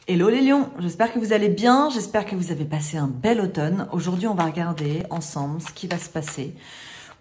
Hello les lions, j'espère que vous allez bien, j'espère que vous avez passé un bel automne. Aujourd'hui, on va regarder ensemble ce qui va se passer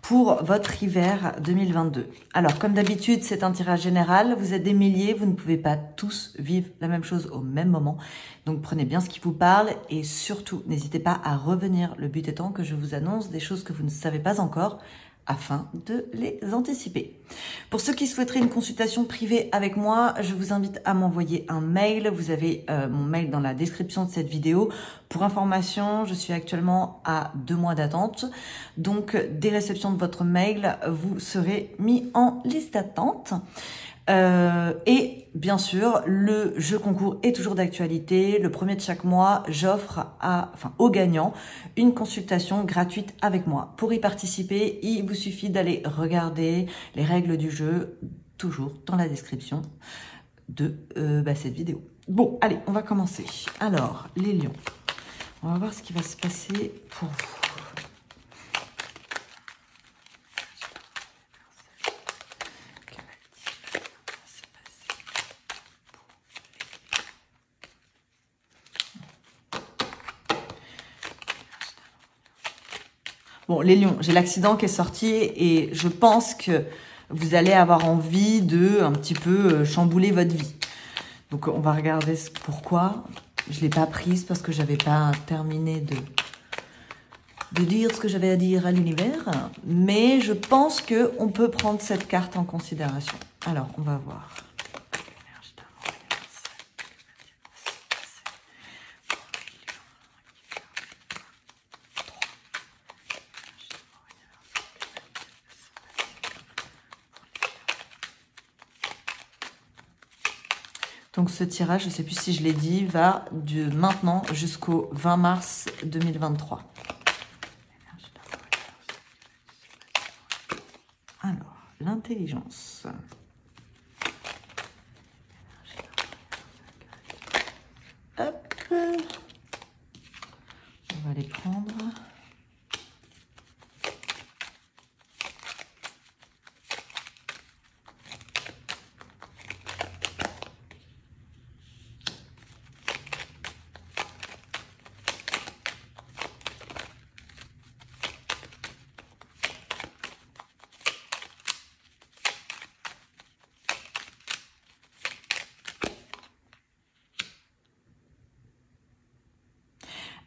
pour votre hiver 2022. Alors, comme d'habitude, c'est un tirage général. Vous êtes des milliers, vous ne pouvez pas tous vivre la même chose au même moment. Donc, prenez bien ce qui vous parle et surtout, n'hésitez pas à revenir. Le but étant que je vous annonce des choses que vous ne savez pas encore afin de les anticiper. Pour ceux qui souhaiteraient une consultation privée avec moi, je vous invite à m'envoyer un mail. Vous avez mon mail dans la description de cette vidéo. Pour information, je suis actuellement à 2 mois d'attente. Donc, dès réception de votre mail, vous serez mis en liste d'attente. Et bien sûr, le jeu concours est toujours d'actualité. Le premier de chaque mois, j'offre aux gagnants une consultation gratuite avec moi. Pour y participer, il vous suffit d'aller regarder les règles du jeu, toujours dans la description de cette vidéo. Bon, allez, on va commencer. Alors, les lions, on va voir ce qui va se passer pour vous. Bon, les lions, j'ai l'accident qui est sorti et je pense que vous allez avoir envie de un petit peu chambouler votre vie. Donc, on va regarder pourquoi. Je ne l'ai pas prise parce que j'avais pas terminé de dire ce que j'avais à dire à l'univers. Mais je pense qu'on peut prendre cette carte en considération. Alors, on va voir. Donc ce tirage, je ne sais plus si je l'ai dit, va de maintenant jusqu'au 20 mars 2023. Alors, l'intelligence. Hop. On va les prendre.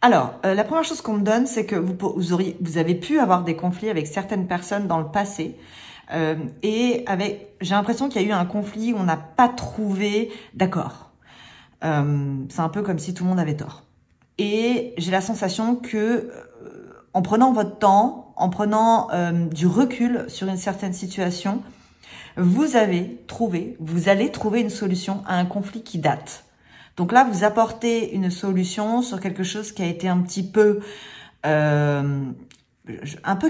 Alors, la première chose qu'on me donne, c'est que vous avez pu avoir des conflits avec certaines personnes dans le passé. J'ai l'impression qu'il y a eu un conflit où on n'a pas trouvé d'accord. C'est un peu comme si tout le monde avait tort. Et j'ai la sensation que, en prenant votre temps, en prenant du recul sur une certaine situation, vous allez trouver une solution à un conflit qui date. Donc là, vous apportez une solution sur quelque chose qui a été un petit peu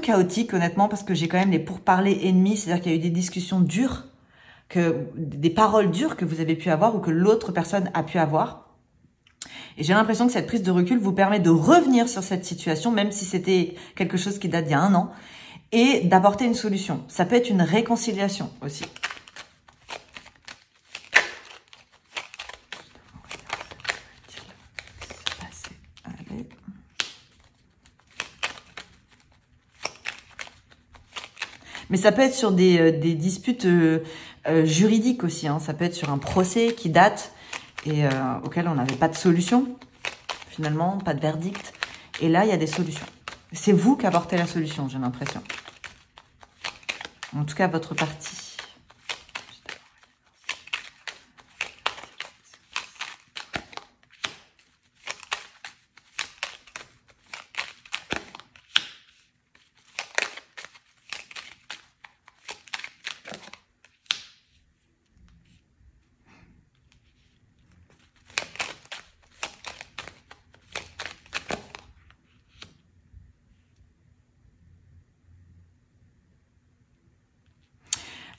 chaotique, honnêtement, parce que j'ai quand même les pourparlers ennemis, c'est-à-dire qu'il y a eu des discussions dures, des paroles dures que vous avez pu avoir ou que l'autre personne a pu avoir. Et j'ai l'impression que cette prise de recul vous permet de revenir sur cette situation, même si c'était quelque chose qui date d'il y a 1 an, et d'apporter une solution. Ça peut être une réconciliation aussi. Mais ça peut être sur des disputes juridiques aussi. Hein. Ça peut être sur un procès qui date et auquel on n'avait pas de solution, finalement, pas de verdict. Et là, il y a des solutions. C'est vous qui apportez la solution, j'ai l'impression. En tout cas, votre partie.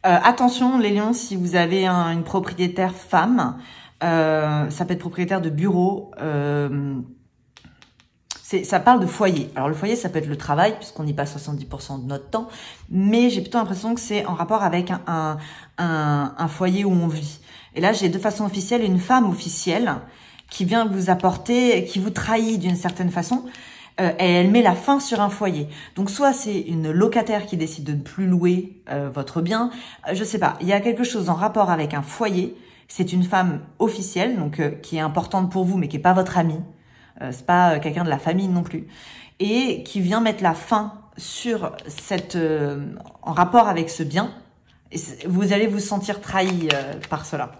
Attention les lions, si vous avez une propriétaire femme, ça peut être propriétaire de bureau, ça parle de foyer. Alors le foyer, ça peut être le travail, puisqu'on y passe 70% de notre temps, mais j'ai plutôt l'impression que c'est en rapport avec un foyer où on vit. Et là, j'ai de façon officielle une femme officielle qui vient vous apporter, qui vous trahit d'une certaine façon, et elle met la fin sur un foyer. Donc soit c'est une locataire qui décide de ne plus louer votre bien, je sais pas, il y a quelque chose en rapport avec un foyer. C'est une femme officielle, donc qui est importante pour vous, mais qui est pas votre amie. C'est pas quelqu'un de la famille non plus, et qui vient mettre la fin sur cette en rapport avec ce bien. Et vous allez vous sentir trahi par cela.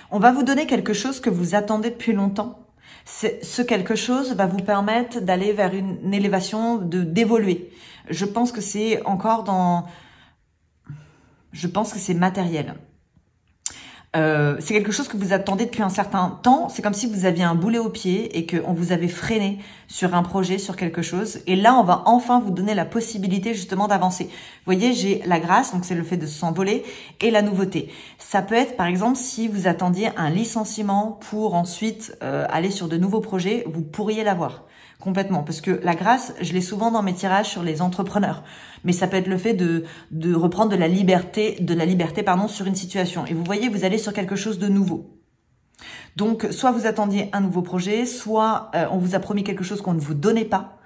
On va vous donner quelque chose que vous attendez depuis longtemps. Ce quelque chose va vous permettre d'aller vers une élévation, d'évoluer. Je pense que c'est encore dans... Je pense que c'est matériel. C'est quelque chose que vous attendez depuis un certain temps. C'est comme si vous aviez un boulet au pied et qu'on vous avait freiné sur un projet, sur quelque chose. Et là, on va enfin vous donner la possibilité justement d'avancer. Vous voyez, j'ai la grâce, donc c'est le fait de s'envoler, et la nouveauté. Ça peut être, par exemple, si vous attendiez un licenciement pour ensuite aller sur de nouveaux projets, vous pourriez l'avoir. Complètement, parce que la grâce, je l'ai souvent dans mes tirages sur les entrepreneurs, mais ça peut être le fait de reprendre de la liberté pardon, sur une situation. Et vous voyez, vous allez sur quelque chose de nouveau. Donc, soit vous attendiez un nouveau projet, soit on vous a promis quelque chose qu'on ne vous donnait pas,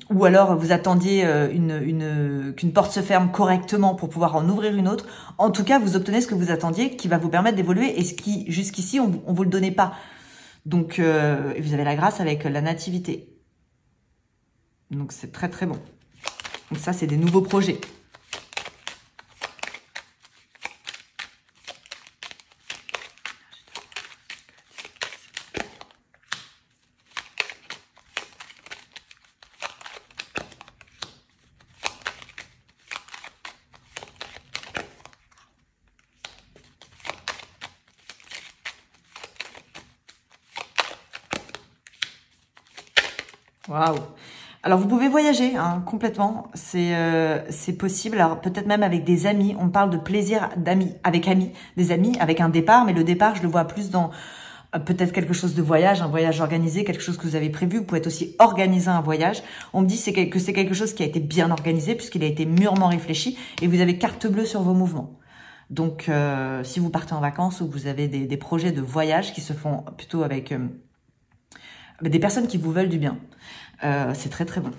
ou alors vous attendiez qu'une porte se ferme correctement pour pouvoir en ouvrir une autre. En tout cas, vous obtenez ce que vous attendiez, qui va vous permettre d'évoluer, et ce qui jusqu'ici on vous le donnait pas. Donc, vous avez la grâce avec la nativité. Donc, c'est très, très bon. Donc, ça, c'est des nouveaux projets. Waouh! Alors, vous pouvez voyager hein, complètement, c'est possible. Alors, peut-être même avec des amis. On parle de plaisir d'amis, avec amis, des amis, avec un départ. Mais le départ, je le vois plus dans peut-être quelque chose de voyage, un voyage organisé, quelque chose que vous avez prévu. Vous pouvez aussi organiser un voyage. On me dit que c'est quelque chose qui a été bien organisé puisqu'il a été mûrement réfléchi et vous avez carte bleue sur vos mouvements. Donc, si vous partez en vacances ou que vous avez des projets de voyage qui se font plutôt avec des personnes qui vous veulent du bien, c'est très très bon.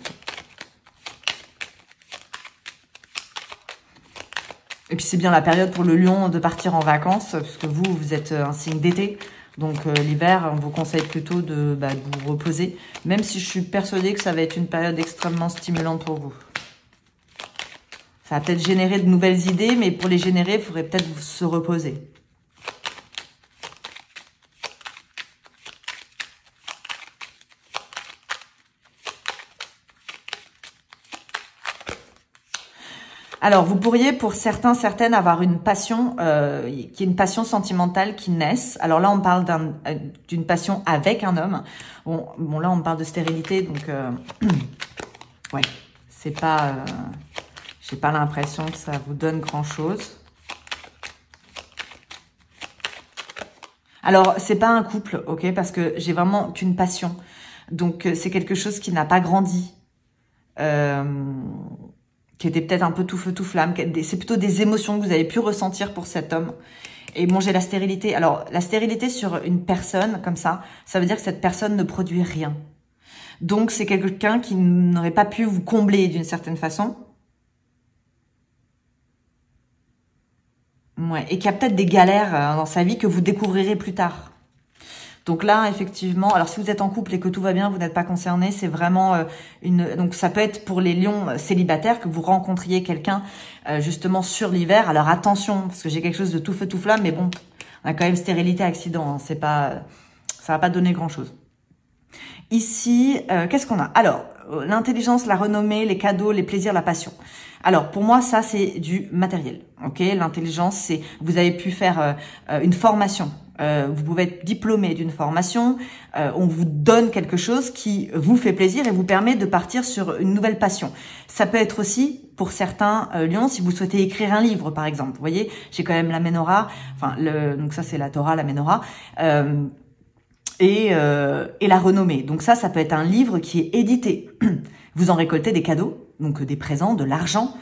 Et puis c'est bien la période pour le lion de partir en vacances, puisque vous êtes un signe d'été. Donc l'hiver, on vous conseille plutôt de vous reposer, même si je suis persuadée que ça va être une période extrêmement stimulante pour vous. Ça va peut-être générer de nouvelles idées, mais pour les générer, il faudrait peut-être se reposer. Alors, vous pourriez, pour certains, certaines, avoir une passion, qui est une passion sentimentale qui naisse. Alors là, on parle d'une passion avec un homme. Bon, là, on parle de stérilité, donc ouais, c'est pas, j'ai pas l'impression que ça vous donne grand-chose. Alors, c'est pas un couple, ok, parce que j'ai vraiment qu'une passion. Donc, c'est quelque chose qui n'a pas grandi. Qui était peut-être un peu tout feu, tout flamme. C'est plutôt des émotions que vous avez pu ressentir pour cet homme. Et bon, j'ai la stérilité. Alors, la stérilité sur une personne, comme ça veut dire que cette personne ne produit rien. Donc, c'est quelqu'un qui n'aurait pas pu vous combler d'une certaine façon. Ouais, et qui a peut-être des galères dans sa vie que vous découvrirez plus tard. Donc là, effectivement, alors si vous êtes en couple et que tout va bien, vous n'êtes pas concerné, c'est vraiment donc ça peut être pour les lions célibataires que vous rencontriez quelqu'un justement sur l'hiver. Alors attention, parce que j'ai quelque chose de tout feu tout flamme, mais bon, on a quand même stérilité accident, hein, ça va pas donner grand chose. Ici, qu'est-ce qu'on a? Alors, l'intelligence, la renommée, les cadeaux, les plaisirs, la passion. Alors, pour moi, ça, c'est du matériel. Ok, l'intelligence, c'est vous avez pu faire une formation. Vous pouvez être diplômé d'une formation. On vous donne quelque chose qui vous fait plaisir et vous permet de partir sur une nouvelle passion. Ça peut être aussi, pour certains lions, si vous souhaitez écrire un livre, par exemple. Vous voyez, j'ai quand même la Ménorah. Enfin, donc ça, c'est la Torah, la Ménorah. Et la renommée. Donc ça peut être un livre qui est édité. Vous en récoltez des cadeaux, donc des présents, de l'argent,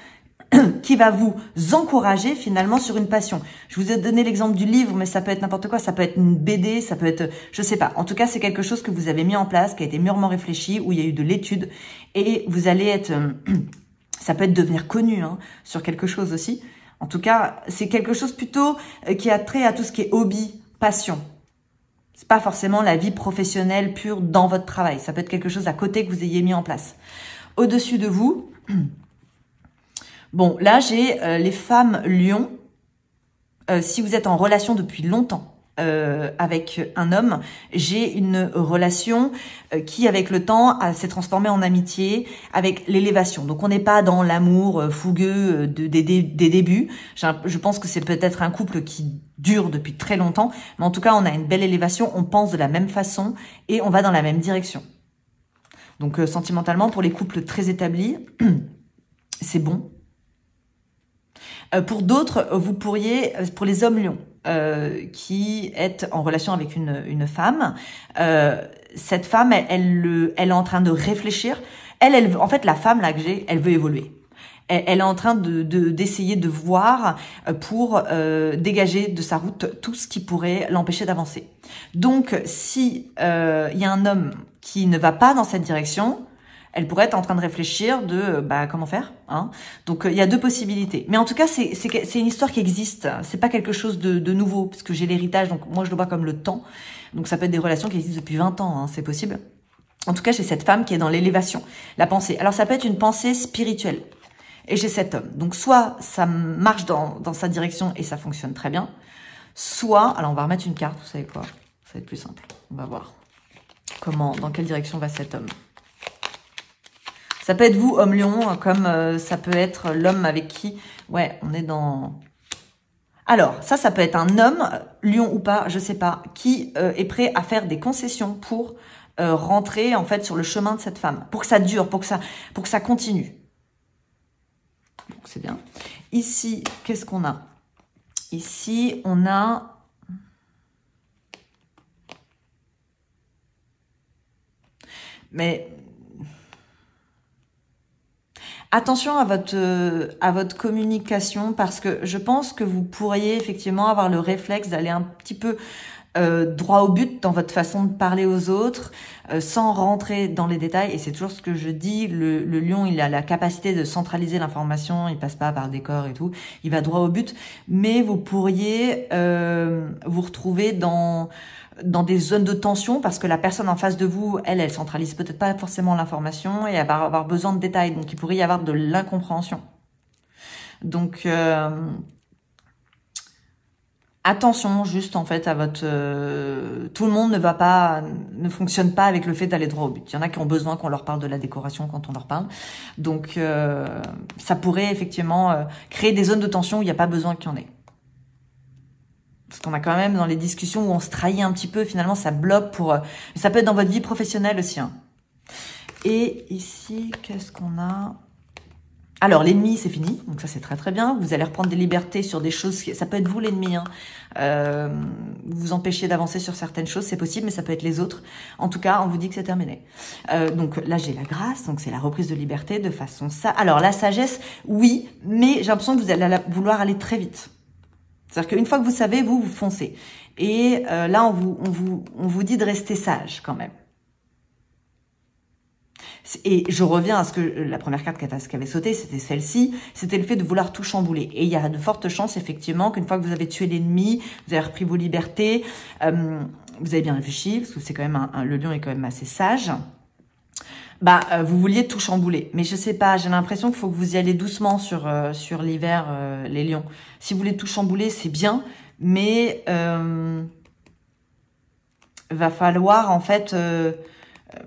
qui va vous encourager finalement sur une passion. Je vous ai donné l'exemple du livre, mais ça peut être n'importe quoi. Ça peut être une BD, ça peut être, je sais pas. En tout cas, c'est quelque chose que vous avez mis en place, qui a été mûrement réfléchi, où il y a eu de l'étude, et vous allez être, ça peut être devenir connu sur quelque chose aussi. En tout cas, c'est quelque chose plutôt qui a trait à tout ce qui est hobby, passion. C'est pas forcément la vie professionnelle pure dans votre travail. Ça peut être quelque chose à côté que vous ayez mis en place. Au-dessus de vous, bon, là, j'ai les femmes lions. Si vous êtes en relation depuis longtemps avec un homme, j'ai une relation qui, avec le temps, s'est transformée en amitié, avec l'élévation. Donc, on n'est pas dans l'amour fougueux des débuts. Je pense que c'est peut-être un couple qui dure depuis très longtemps. Mais en tout cas, on a une belle élévation, on pense de la même façon et on va dans la même direction. Donc, sentimentalement, pour les couples très établis, c'est bon. Pour d'autres, vous pourriez, pour les hommes lions, qui est en relation avec une femme, cette femme, elle est en train de réfléchir. En fait, la femme là que j'ai, elle veut évoluer. Elle est en train d'essayer de voir pour dégager de sa route tout ce qui pourrait l'empêcher d'avancer. Donc, si y a un homme qui ne va pas dans cette direction, elle pourrait être en train de réfléchir de comment faire. Donc, il y a deux possibilités. Mais en tout cas, c'est une histoire qui existe. C'est pas quelque chose de nouveau, parce que j'ai l'héritage, donc moi, je le vois comme le temps. Donc, ça peut être des relations qui existent depuis 20 ans, c'est possible. En tout cas, j'ai cette femme qui est dans l'élévation, la pensée. Alors, ça peut être une pensée spirituelle. Et j'ai cet homme. Donc, soit ça marche dans sa direction et ça fonctionne très bien. Soit, alors on va remettre une carte, vous savez quoi? Ça va être plus simple. On va voir dans quelle direction va cet homme. Ça peut être vous, homme lion, comme ça peut être l'homme avec qui, ouais, on est dans... Alors, ça peut être un homme, lion ou pas, je sais pas, qui est prêt à faire des concessions pour rentrer, en fait, sur le chemin de cette femme. Pour que ça dure, pour que ça continue. Donc, c'est bien. Ici, qu'est-ce qu'on a? Ici, on a... Mais... Attention à votre communication, parce que je pense que vous pourriez effectivement avoir le réflexe d'aller un petit peu droit au but dans votre façon de parler aux autres, sans rentrer dans les détails. Et c'est toujours ce que je dis, le lion, il a la capacité de centraliser l'information, il passe pas par des corps et tout, il va droit au but. Mais vous pourriez vous retrouver dans des zones de tension, parce que la personne en face de vous, elle centralise peut-être pas forcément l'information et elle va avoir besoin de détails. Donc, il pourrait y avoir de l'incompréhension. Donc, attention juste en fait à votre... tout le monde ne fonctionne pas avec le fait d'aller droit au but. Il y en a qui ont besoin qu'on leur parle de la décoration quand on leur parle. Donc, ça pourrait effectivement créer des zones de tension où il n'y a pas besoin qu'il y en ait. Parce qu'on a quand même dans les discussions où on se trahit un petit peu, finalement ça bloque pour... Ça peut être dans votre vie professionnelle aussi. Et ici, qu'est-ce qu'on a? Alors, l'ennemi, c'est fini. Donc ça, c'est très très bien. Vous allez reprendre des libertés sur des choses... Ça peut être vous l'ennemi. Vous empêchez d'avancer sur certaines choses, c'est possible, mais ça peut être les autres. En tout cas, on vous dit que c'est terminé. Donc là, j'ai la grâce. Donc c'est la reprise de liberté de façon ça. Alors, la sagesse, oui, mais j'ai l'impression que vous allez vouloir aller très vite. C'est-à-dire qu'une fois que vous savez, vous foncez. Et là, on vous dit de rester sage quand même. Et je reviens à ce que la première carte qui avait sauté, c'était celle-ci, c'était le fait de vouloir tout chambouler. Et il y a de fortes chances, effectivement, qu'une fois que vous avez tué l'ennemi, vous avez repris vos libertés, vous avez bien réfléchi, parce que c'est quand même le lion est quand même assez sage. Vous vouliez tout chambouler. Mais je sais pas, j'ai l'impression qu'il faut que vous y allez doucement sur l'hiver, les lions. Si vous voulez tout chambouler, c'est bien, mais va falloir en fait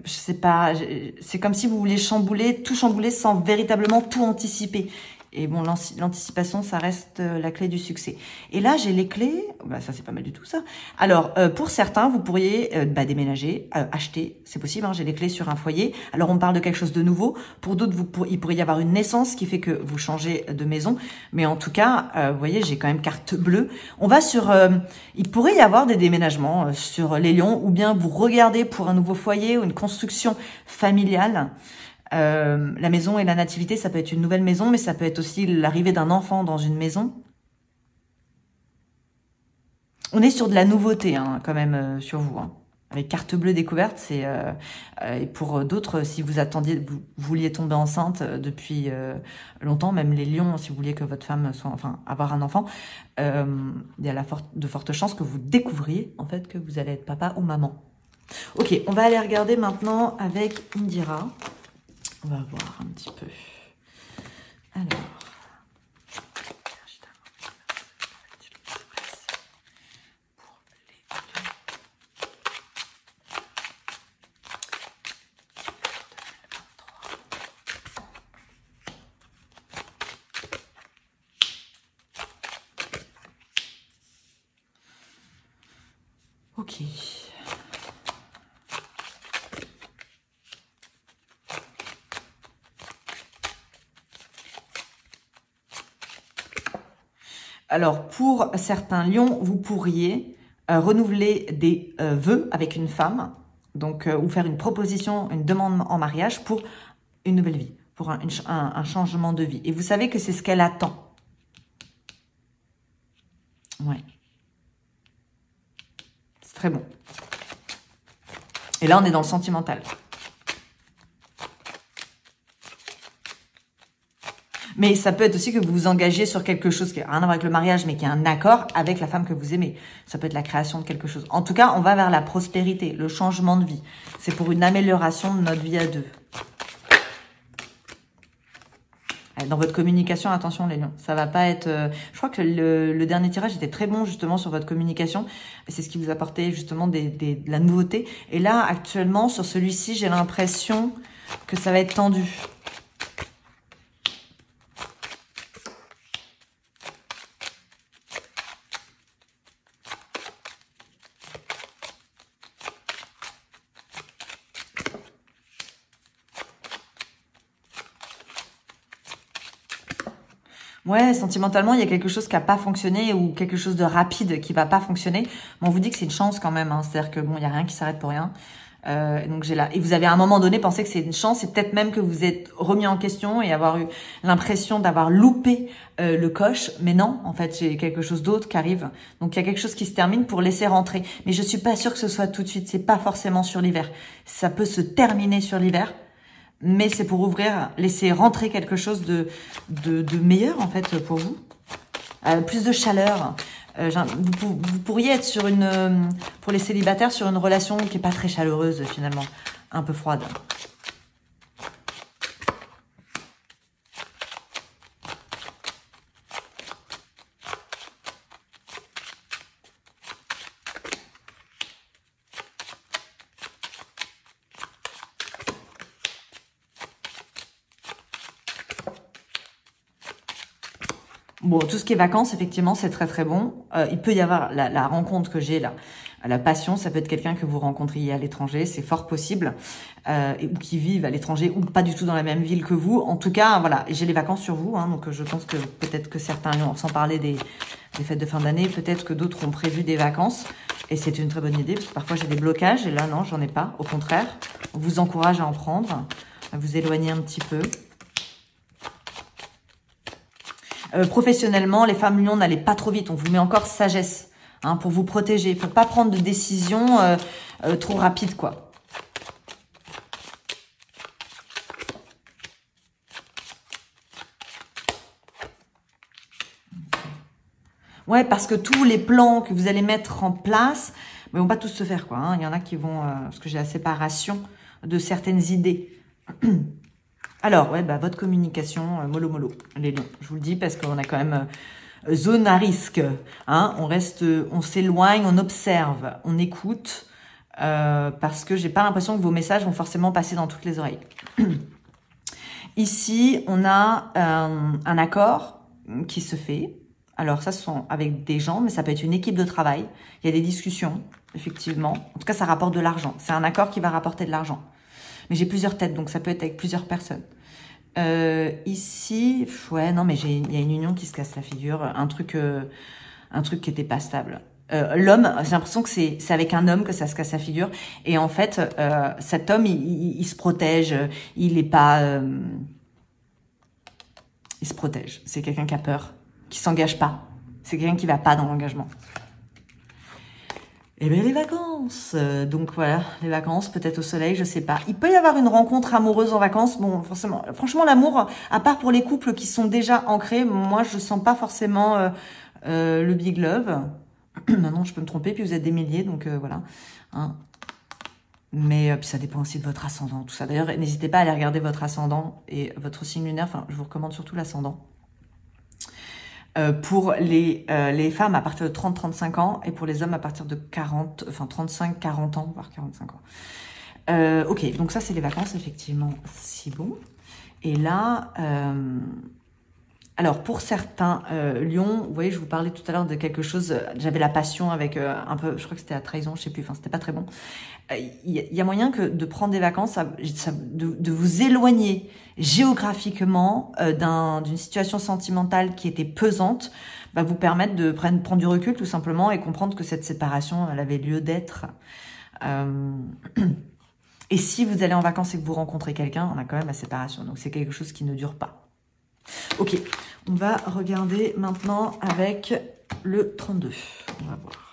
je sais pas, c'est comme si vous vouliez tout chambouler sans véritablement tout anticiper. Et bon, l'anticipation, ça reste la clé du succès. Et là, j'ai les clés. Bah, ça, c'est pas mal du tout, ça. Alors, pour certains, vous pourriez déménager, acheter. C'est possible, hein, j'ai les clés sur un foyer. Alors, on parle de quelque chose de nouveau. Pour d'autres, il pourrait y avoir une naissance qui fait que vous changez de maison. Mais en tout cas, vous voyez, j'ai quand même carte bleue. On va sur... il pourrait y avoir des déménagements sur les lions. Ou bien vous regardez pour un nouveau foyer ou une construction familiale. La maison et la nativité, ça peut être une nouvelle maison, mais ça peut être aussi l'arrivée d'un enfant dans une maison. On est sur de la nouveauté, hein, quand même, sur vous. Hein. Avec carte bleue découverte, c'est et pour d'autres, si vous attendiez, vous vouliez tomber enceinte depuis longtemps, même les lions, si vous vouliez que votre femme soit, enfin, avoir un enfant, il y a de fortes chances que vous découvriez en fait que vous allez être papa ou maman. Ok, on va aller regarder maintenant avec Indira. On va voir un petit peu. Alors. Ok. Alors, pour certains lions, vous pourriez renouveler des vœux avec une femme, donc ou faire une proposition, une demande en mariage pour une nouvelle vie, pour un changement de vie. Et vous savez que c'est ce qu'elle attend. Ouais. C'est très bon. Et là, on est dans le sentimental. Mais ça peut être aussi que vous vous engagez sur quelque chose qui n'a rien à voir avec le mariage, mais qui a un accord avec la femme que vous aimez. Ça peut être la création de quelque chose. En tout cas, on va vers la prospérité, le changement de vie. C'est pour une amélioration de notre vie à deux. Dans votre communication, attention les lions, ça va pas être... je crois que le dernier tirage était très bon justement sur votre communication. C'est ce qui vous apportait justement de la nouveauté. Et là, actuellement, sur celui-ci, j'ai l'impression que ça va être tendu. Ouais, sentimentalement, il y a quelque chose qui n'a pas fonctionné ou quelque chose de rapide qui va pas fonctionner. Mais on vous dit que c'est une chance quand même. Hein. C'est-à-dire que bon, il n'y a rien qui s'arrête pour rien. Donc j'ai là. Et vous avez à un moment donné pensé que c'est une chance et peut-être même que vous êtes remis en question et avoir eu l'impression d'avoir loupé le coche. Mais non, en fait, j'ai quelque chose d'autre qui arrive. Donc il y a quelque chose qui se termine pour laisser rentrer. Mais je suis pas sûre que ce soit tout de suite. C'est pas forcément sur l'hiver. Ça peut se terminer sur l'hiver. Mais c'est pour ouvrir, laisser rentrer quelque chose de meilleur, en fait, pour vous. Plus de chaleur. Vous pourriez être sur pour les célibataires, sur une relation qui n'est pas très chaleureuse, finalement. Un peu froide. Bon, tout ce qui est vacances, effectivement, c'est très très bon. Il peut y avoir la rencontre que j'ai là, la passion, ça peut être quelqu'un que vous rencontriez à l'étranger, c'est fort possible, ou qui vivent à l'étranger ou pas du tout dans la même ville que vous. En tout cas, voilà, j'ai les vacances sur vous, hein, donc je pense que peut-être que certains, sans parler des fêtes de fin d'année, peut-être que d'autres ont prévu des vacances. Et c'est une très bonne idée, parce que parfois j'ai des blocages, et là non, j'en ai pas. Au contraire, on vous encourage à en prendre, à vous éloigner un petit peu. Professionnellement, les femmes lions, n'allez pas trop vite. On vous met encore sagesse hein, pour vous protéger. Il ne faut pas prendre de décisions trop rapides, quoi. Ouais, parce que tous les plans que vous allez mettre en place, ils vont pas tous se faire, quoi. Hein. Il y en a qui vont... parce que j'ai la séparation de certaines idées. Alors, ouais, bah, votre communication, mollo mollo, les lions. Je vous le dis parce qu'on a quand même zone à risque. Hein, on reste, on s'éloigne, on observe, on écoute. parce que j'ai pas l'impression que vos messages vont forcément passer dans toutes les oreilles. Ici, on a un accord qui se fait. Alors ça, ce sont avec des gens, mais ça peut être une équipe de travail. Il y a des discussions, effectivement. En tout cas, ça rapporte de l'argent. C'est un accord qui va rapporter de l'argent. Mais j'ai plusieurs têtes, donc ça peut être avec plusieurs personnes. Ici, ouais, non, mais il y a une union qui se casse la figure. Un truc qui était pas stable. L'homme, j'ai l'impression que c'est avec un homme que ça se casse la figure. Et en fait, cet homme, il se protège. Il est pas... il se protège. C'est quelqu'un qui a peur, qui s'engage pas. C'est quelqu'un qui va pas dans l'engagement. Et bien les vacances, donc voilà, les vacances, peut-être au soleil, je sais pas. Il peut y avoir une rencontre amoureuse en vacances, bon, forcément. Franchement, l'amour, à part pour les couples qui sont déjà ancrés, moi, je sens pas forcément le big love. Maintenant, je peux me tromper, puis vous êtes des milliers, donc voilà. Hein. Mais puis ça dépend aussi de votre ascendant, tout ça. D'ailleurs, n'hésitez pas à aller regarder votre ascendant et votre signe lunaire. Enfin, je vous recommande surtout l'ascendant. Pour les femmes à partir de 30-35 ans et pour les hommes à partir de 40, enfin 35-40 ans, voire 45 ans. Ok, donc ça c'est les vacances, effectivement, c'est bon. Et là, alors pour certains lions, vous voyez, je vous parlais tout à l'heure de quelque chose, j'avais la passion avec un peu, je crois que c'était la trahison, je sais plus, enfin c'était pas très bon. Il y a moyen que de prendre des vacances, de vous éloigner géographiquement d'une situation sentimentale qui était pesante, va vous permettre de prendre du recul tout simplement et comprendre que cette séparation, elle avait lieu d'être. Et si vous allez en vacances et que vous rencontrez quelqu'un, on a quand même la séparation. Donc c'est quelque chose qui ne dure pas. Ok, on va regarder maintenant avec le 32. On va voir.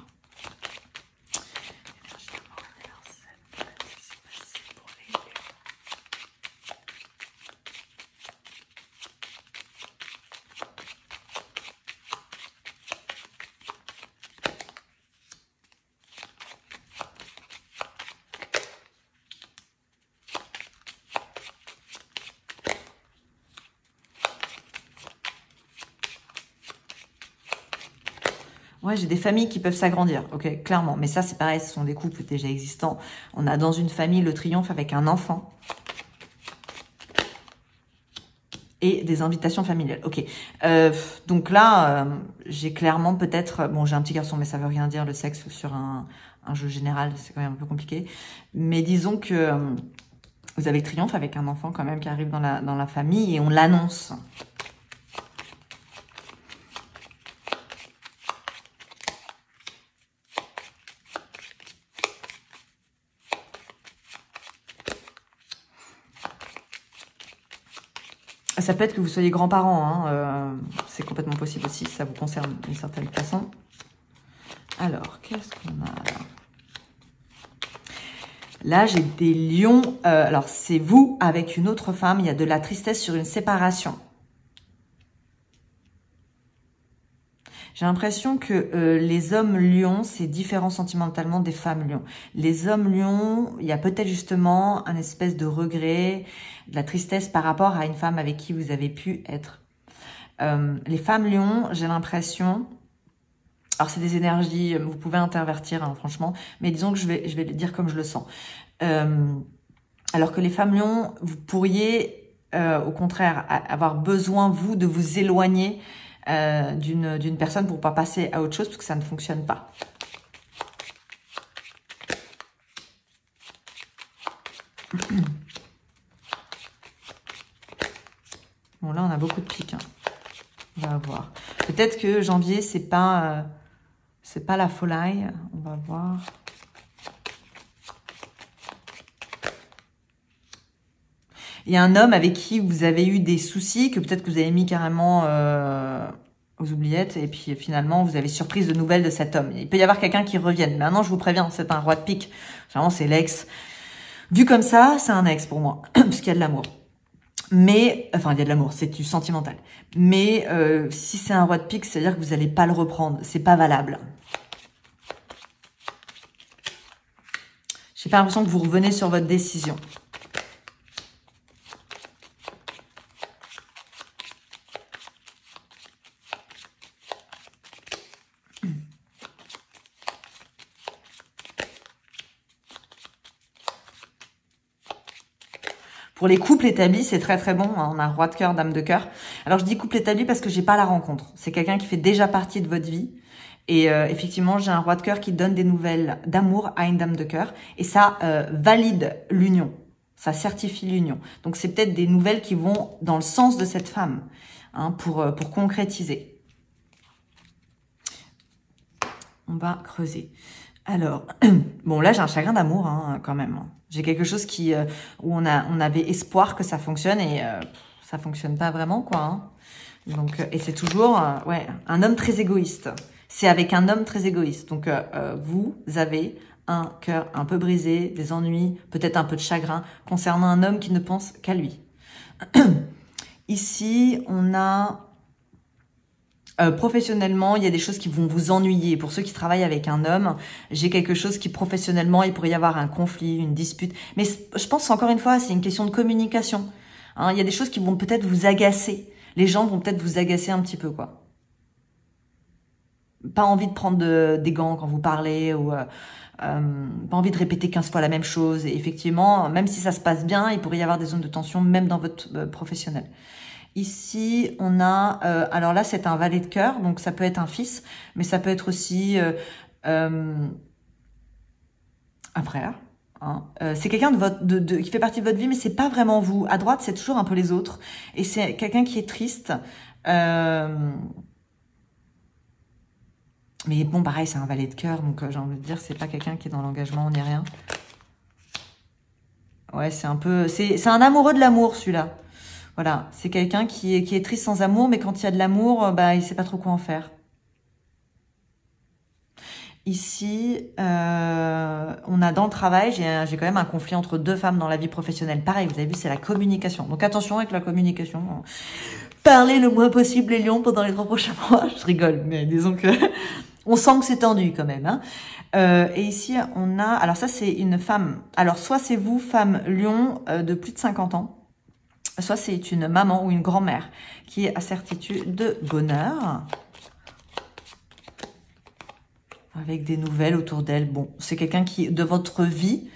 Ouais, j'ai des familles qui peuvent s'agrandir, ok, clairement. Mais ça, c'est pareil, ce sont des couples déjà existants. On a dans une famille le triomphe avec un enfant. Et des invitations familiales, ok. Donc là, j'ai clairement peut-être... Bon, j'ai un petit garçon, mais ça veut rien dire, le sexe sur un jeu général, c'est quand même un peu compliqué. Mais disons que vous avez le triomphe avec un enfant quand même qui arrive dans la famille et on l'annonce. Ça peut être que vous soyez grands-parents, hein, c'est complètement possible aussi, ça vous concerne d'une certaine façon. Alors, qu'est-ce qu'on a là? Là, j'ai des lions. Alors, c'est vous avec une autre femme, il y a de la tristesse sur une séparation. J'ai l'impression que les hommes lions, c'est différent sentimentalement des femmes lions. Les hommes lions, il y a peut-être justement un espèce de regret, de la tristesse par rapport à une femme avec qui vous avez pu être. Les femmes lions, j'ai l'impression... Alors, c'est des énergies, vous pouvez intervertir, hein, franchement, mais disons que je vais le dire comme je le sens. Alors que les femmes lions, vous pourriez, au contraire, avoir besoin, vous, de vous éloigner d'une personne pour pas passer à autre chose parce que ça ne fonctionne pas. Bon, là, on a beaucoup de piques. Hein. On va voir. Peut-être que janvier, c'est pas la folie. On va voir. Il y a un homme avec qui vous avez eu des soucis, que peut-être que vous avez mis carrément aux oubliettes, et puis finalement, vous avez surprise de nouvelles de cet homme. Il peut y avoir quelqu'un qui revienne. Maintenant, je vous préviens, c'est un roi de pique. Généralement, c'est l'ex. Vu comme ça, c'est un ex pour moi, puisqu'il y a de l'amour. Mais, enfin, il y a de l'amour, c'est du sentimental. Mais si c'est un roi de pique, c'est-à-dire que vous n'allez pas le reprendre. C'est pas valable. J'ai pas l'impression que vous revenez sur votre décision. Pour les couples établis, c'est très très bon. Hein. On a roi de cœur, dame de cœur. Alors je dis couple établi parce que j'ai pas la rencontre. C'est quelqu'un qui fait déjà partie de votre vie. Et effectivement, j'ai un roi de cœur qui donne des nouvelles d'amour à une dame de cœur. Et ça valide l'union. Ça certifie l'union. Donc c'est peut-être des nouvelles qui vont dans le sens de cette femme, hein, pour concrétiser. On va creuser. Alors, bon là j'ai un chagrin d'amour hein, quand même. J'ai quelque chose qui où on avait espoir que ça fonctionne et ça fonctionne pas vraiment quoi. Hein. Donc et c'est toujours ouais un homme très égoïste. C'est avec un homme très égoïste. Donc vous avez un cœur un peu brisé, des ennuis, peut-être un peu de chagrin concernant un homme qui ne pense qu'à lui. Ici on a professionnellement, il y a des choses qui vont vous ennuyer. Pour ceux qui travaillent avec un homme, j'ai quelque chose qui professionnellement, il pourrait y avoir un conflit, une dispute. Mais je pense encore une fois, c'est une question de communication. Hein, il y a des choses qui vont peut-être vous agacer. Les gens vont peut-être vous agacer un petit peu, quoi. Pas envie de prendre des gants quand vous parlez ou pas envie de répéter 15 fois la même chose. Et effectivement, même si ça se passe bien, il pourrait y avoir des zones de tension, même dans votre professionnel. Ici, on a, alors là, c'est un valet de cœur, donc ça peut être un fils, mais ça peut être aussi un frère. Hein. C'est quelqu'un qui fait partie de votre vie, mais c'est pas vraiment vous. À droite, c'est toujours un peu les autres, et c'est quelqu'un qui est triste. Mais bon, pareil, c'est un valet de cœur, donc j'ai envie de dire, c'est pas quelqu'un qui est dans l'engagement, ni rien. Ouais, c'est un peu, c'est un amoureux de l'amour, celui-là. Voilà, c'est quelqu'un qui est triste sans amour, mais quand il y a de l'amour, bah, il sait pas trop quoi en faire. Ici, on a dans le travail, j'ai quand même un conflit entre deux femmes dans la vie professionnelle. Pareil, vous avez vu, c'est la communication. Donc attention avec la communication. Parlez le moins possible les lions pendant les 3 prochains mois. Je rigole, mais disons que on sent que c'est tendu quand même. Hein. Et ici, on a, alors ça c'est une femme. Alors soit c'est vous, femme lion de plus de 50 ans. Soit c'est une maman ou une grand-mère qui est à certitude de bonheur. Avec des nouvelles autour d'elle. Bon, c'est quelqu'un qui de votre vie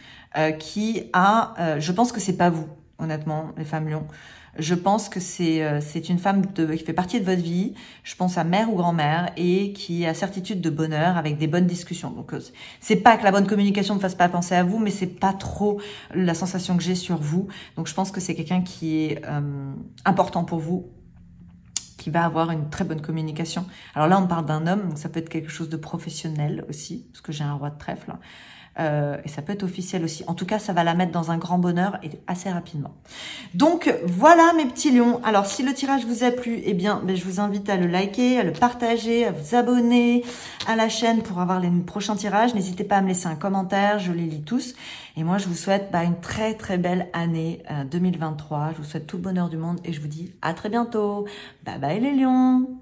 qui a... je pense que c'est pas vous, honnêtement, les femmes lions. Je pense que c'est une femme qui fait partie de votre vie. Je pense à mère ou grand-mère et qui a certitude de bonheur avec des bonnes discussions. Donc c'est pas que la bonne communication ne fasse pas penser à vous, mais c'est pas trop la sensation que j'ai sur vous. Donc je pense que c'est quelqu'un qui est important pour vous, qui va avoir une très bonne communication. Alors là on parle d'un homme, donc ça peut être quelque chose de professionnel aussi, parce que j'ai un roi de trèfle. Et ça peut être officiel aussi. En tout cas, ça va la mettre dans un grand bonheur et assez rapidement. Donc, voilà mes petits lions. Alors, si le tirage vous a plu, eh bien, je vous invite à le liker, à le partager, à vous abonner à la chaîne pour avoir les prochains tirages. N'hésitez pas à me laisser un commentaire, je les lis tous. Et moi, je vous souhaite une très très belle année 2023. Je vous souhaite tout le bonheur du monde et je vous dis à très bientôt. Bye bye les lions.